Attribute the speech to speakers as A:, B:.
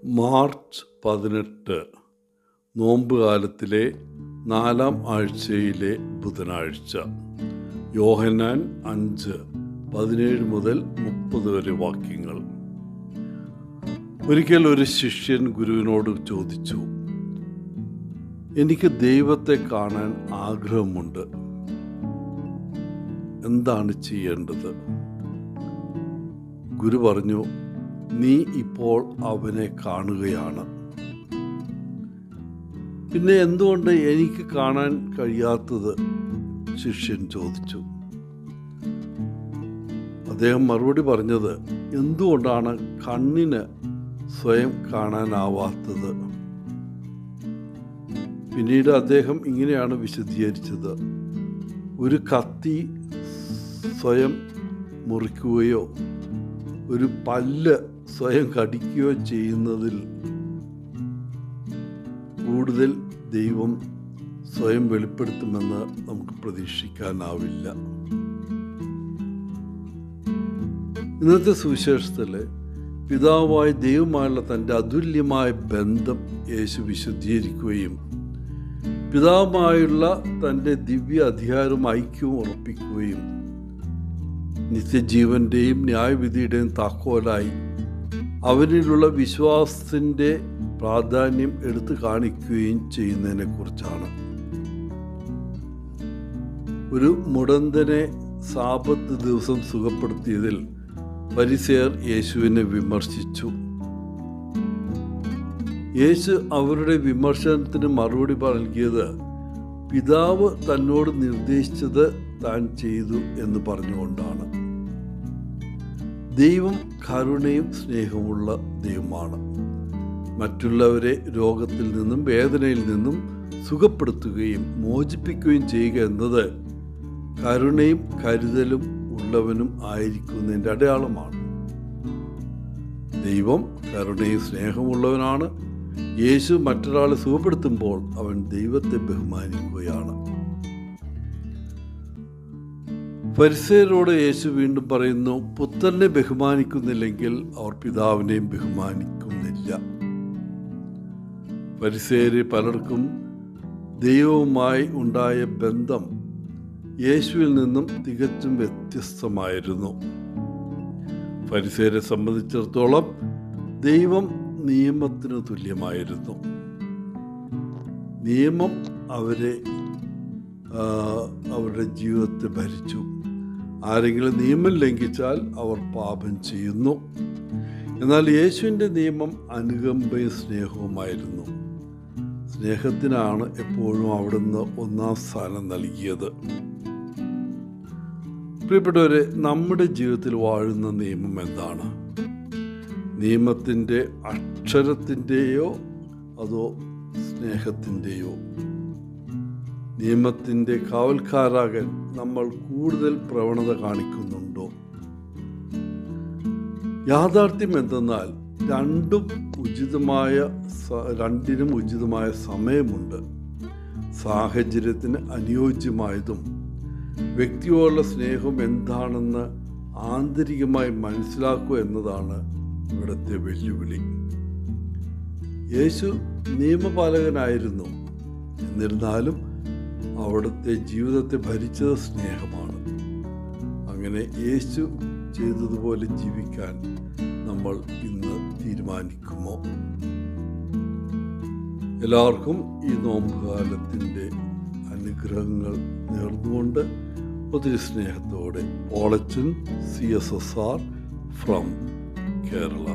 A: March 18 നോമ്പുകാലത്തിലെ 4-ാം ആഴ്ചയിലെ ബുധനാഴ്ച. യോഹന്നാൻ 5:17 മുതൽ 30 വരെ വാക്യങ്ങൾ. ഒരിക്കൽ ഒരു ശിഷ്യൻ ഗുരുവിനോട് ചോദിച്ചു, എനിക്ക് ദൈവത്തെ കാണാൻ ആഗ്രഹമുണ്ട്, എന്താണ് ചെയ്യേണ്ടത്? ഗുരു പറഞ്ഞു, നീ ഇപ്പോൾ അവനെ കാണുകയാണ്. പിന്നെ എന്തുകൊണ്ട് എനിക്ക് കാണാൻ കഴിയാത്തത്? ശിഷ്യൻ ചോദിച്ചു. അദ്ദേഹം മറുപടി പറഞ്ഞത്, എന്തുകൊണ്ടാണ് കണ്ണിന് സ്വയം കാണാനാവാത്തത്? പിന്നീട് അദ്ദേഹം ഇങ്ങനെയാണ് വിശദീകരിച്ചത്, ഒരു കത്തി സ്വയം മുറിക്കുകയോ ഒരു പല്ല് സ്വയം കടിക്കുകയോ ചെയ്യുന്നതിൽ കൂടുതൽ ദൈവം സ്വയം വെളിപ്പെടുത്തുമെന്ന് നമുക്ക് പ്രതീക്ഷിക്കാനാവില്ല. ഇന്നത്തെ സുവിശേഷത്തിൽ പിതാവായ ദൈവമായുള്ള തൻ്റെ അതുല്യമായ ബന്ധം യേശു വിശദീകരിക്കുകയും പിതാവുമായുള്ള തൻ്റെ ദിവ്യ അധികാരവും ഐക്യവും ഉറപ്പിക്കുകയും നിത്യജീവൻ്റെയും ന്യായവിധിയുടെയും താക്കോലായി അവനിലുള്ള വിശ്വാസത്തിൻ്റെ പ്രാധാന്യം എടുത്തു കാണിക്കുകയും ചെയ്യുന്നതിനെക്കുറിച്ചാണ്. ഒരു മുടന്തനെ സാബത്ത് ദിവസം സുഖപ്പെടുത്തിയതിൽ ഫരിസേയർ യേശുവിനെ വിമർശിച്ചു. യേശു അവരുടെ വിമർശനത്തിന് മറുപടി നൽകിയത് പിതാവ് തന്നോട് നിർദ്ദേശിച്ചത് താൻ ചെയ്തു എന്ന് പറഞ്ഞുകൊണ്ടാണ്. ദൈവം കരുണയും സ്നേഹമുള്ള ദൈവമാണ്. മറ്റുള്ളവരെ രോഗത്തിൽ നിന്നും വേദനയിൽ നിന്നും സുഖപ്പെടുത്തുകയും മോചിപ്പിക്കുകയും ചെയ്യുക എന്നത് കരുണയും കരുതലും ഉള്ളവനും ആയിരിക്കുന്നതിൻ്റെ അടയാളമാണ്. ദൈവം കരുണയും സ്നേഹമുള്ളവനാണ്. യേശു മറ്റൊരാളെ സുഖപ്പെടുത്തുമ്പോൾ അവൻ ദൈവത്തെ ബഹുമാനിക്കുകയാണ്. ഫരിസേയരോട് യേശു വീണ്ടും പറയുന്നു, പുത്രനെ ബഹുമാനിക്കുന്നില്ലെങ്കിൽ അവർ പിതാവിനെയും ബഹുമാനിക്കുന്നില്ല. ഫരിസേയരിൽ പലർക്കും ദൈവവുമായി ഉണ്ടായ ബന്ധം യേശുവിൽ നിന്നും തികച്ചും വ്യത്യസ്തമായിരുന്നു. ഫരിസേയരെ സംബന്ധിച്ചിടത്തോളം ദൈവം നിയമത്തിന് തുല്യമായിരുന്നു. നിയമം അവരുടെ ജീവിതത്തെ ഭരിച്ചു. ആരെങ്കിലും നിയമം ലംഘിച്ചാൽ അവർ പാപം ചെയ്യുന്നു. എന്നാൽ യേശുവിൻ്റെ നിയമം അനുകമ്പയും സ്നേഹവുമായിരുന്നു. സ്നേഹത്തിനാണ് എപ്പോഴും അവിടുന്ന് 1-ാം സ്ഥാനം നൽകിയത്. പ്രിയപ്പെട്ടവരെ, നമ്മുടെ ജീവിതത്തിൽ വാഴുന്ന നിയമം എന്താണ്? നിയമത്തിൻ്റെ അക്ഷരത്തിൻ്റെയോ അതോ സ്നേഹത്തിൻ്റെയോ? നിയമത്തിൻ്റെ കാവൽക്കാരാകാൻ നമ്മൾ കൂടുതൽ പ്രവണത കാണിക്കുന്നുണ്ടോ? യാഥാർത്ഥ്യം എന്തെന്നാൽ രണ്ടിനും ഉചിതമായ സമയമുണ്ട്. സാഹചര്യത്തിന് അനുയോജ്യമായതും വ്യക്തിയോടുള്ള സ്നേഹം എന്താണെന്ന് ആന്തരികമായി മനസ്സിലാക്കുക എന്നതാണ് ഇവിടുത്തെ വെല്ലുവിളി. യേശു നിയമപാലകനായിരുന്നു, എന്നിരുന്നാലും അവിടുത്തെ ജീവിതത്തെ ഭരിച്ചത് സ്നേഹമാണ്. അങ്ങനെ യേശു ചെയ്തതുപോലെ ജീവിക്കാൻ നമ്മൾ ഇന്ന് തീരുമാനിക്കുമോ? എല്ലാവർക്കും ഈ നോമ്പുകാലത്തിൻ്റെ അനുഗ്രഹങ്ങൾ നേർന്നുകൊണ്ട് ഒത്തിരി സ്നേഹത്തോടെ പോളച്ചൻ CSSR ഫ്രം കേരള.